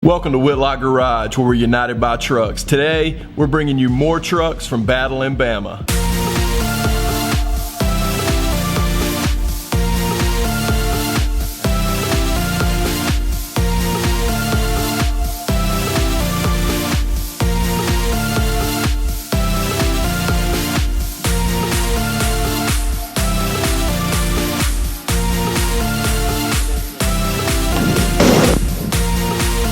Welcome to Whitlock Garage, where we're united by trucks. Today, we're bringing you more trucks from Battle in Bama.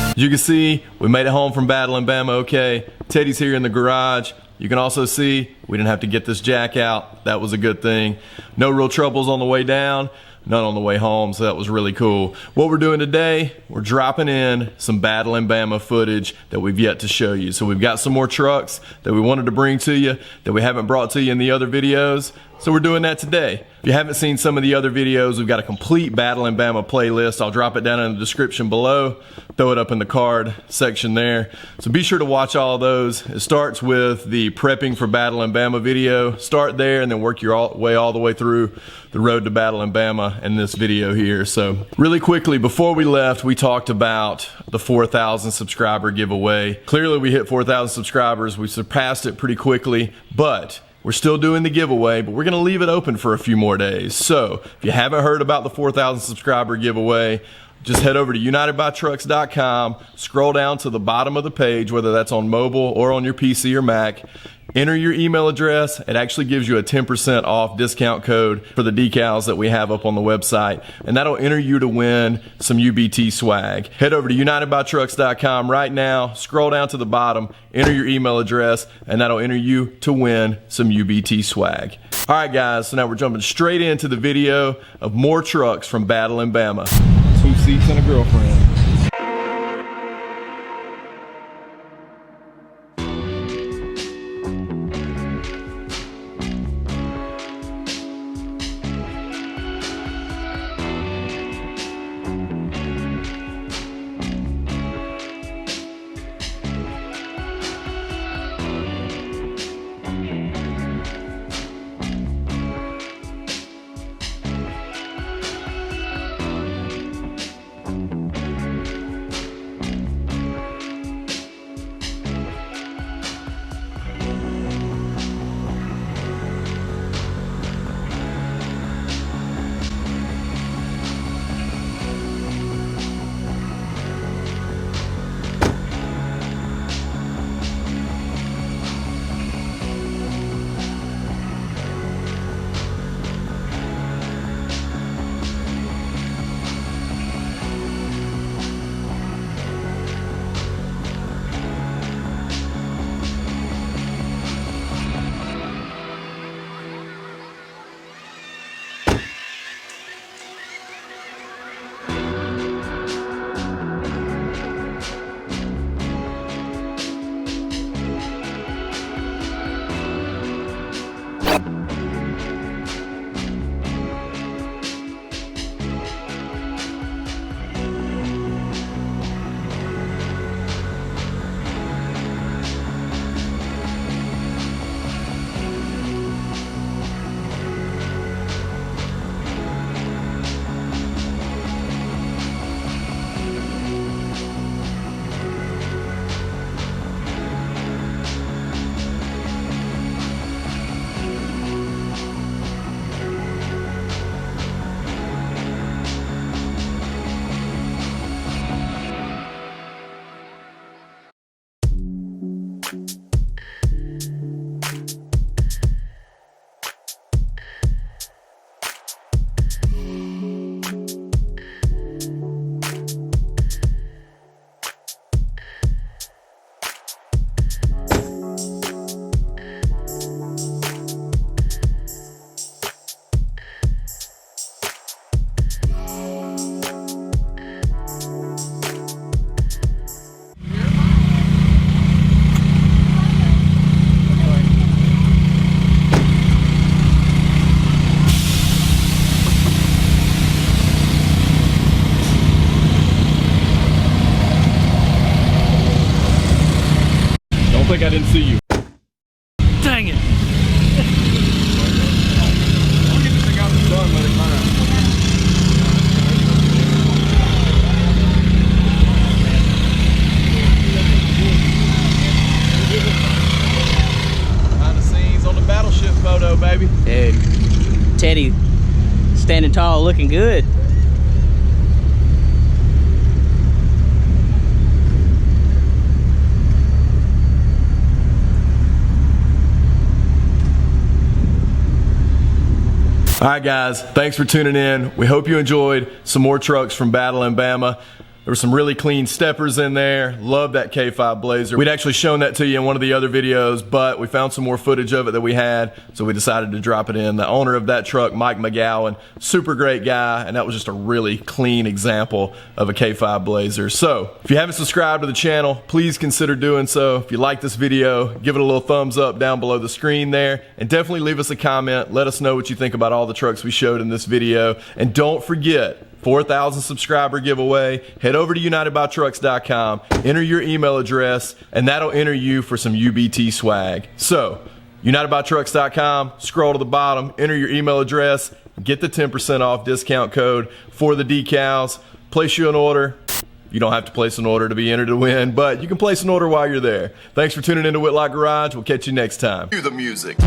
As you can see, we made it home from Battle in Bama okay. Teddy's here in the garage. You can also see we didn't have to get this jack out. That was a good thing. No real troubles on the way down, none on the way home, so that was really cool. What we're doing today, we're dropping in some Battle in Bama footage that we've yet to show you. So we've got some more trucks that we wanted to bring to you that we haven't brought to you in the other videos. So we're doing that today. If you haven't seen some of the other videos, we've got a complete Battle in Bama playlist. I'll drop it down in the description below. Throw it up in the card section there. So be sure to watch all of those. It starts with the prepping for Battle in Bama video. Start there and then work your way all the way through the road to Battle in Bama in this video here. So really quickly, before we left, we talked about the 4,000 subscriber giveaway. Clearly we hit 4,000 subscribers. We surpassed it pretty quickly, but we're still doing the giveaway, but we're going to leave it open for a few more days. So if you haven't heard about the 4,000 subscriber giveaway, just head over to unitedbytrucks.com, scroll down to the bottom of the page, whether that's on mobile or on your PC or Mac. Enter your email address. It actually gives you a 10% off discount code for the decals that we have up on the website, and that'll enter you to win some UBT swag. Head over to unitedbytrucks.com right now, scroll down to the bottom, enter your email address, and that'll enter you to win some UBT swag. All right, guys, so now we're jumping straight into the video of more trucks from Battle in Bama. 2 seats and a girlfriend. Like I didn't see you. Dang it! Teddy standing tall, looking good. All right, guys, thanks for tuning in. We hope you enjoyed some more trucks from Battle in Bama. There were some really clean steppers in there. Love that K5 Blazer. We'd actually shown that to you in one of the other videos, but we found some more footage of it that we had, so we decided to drop it in. The owner of that truck, Mike McGowan, super great guy, and that was just a really clean example of a K5 Blazer. So if you haven't subscribed to the channel, please consider doing so. If you like this video, give it a little thumbs up down below the screen there, and definitely leave us a comment. Let us know what you think about all the trucks we showed in this video. And don't forget, 4,000 subscriber giveaway. Head over to unitedbytrucks.com, enter your email address, and that'll enter you for some UBT swag. So, unitedbytrucks.com, scroll to the bottom, enter your email address, get the 10% off discount code for the decals. Place you an order. You don't have to place an order to be entered to win, but you can place an order while you're there. Thanks for tuning into Whitlock Garage. We'll catch you next time. Cue the music.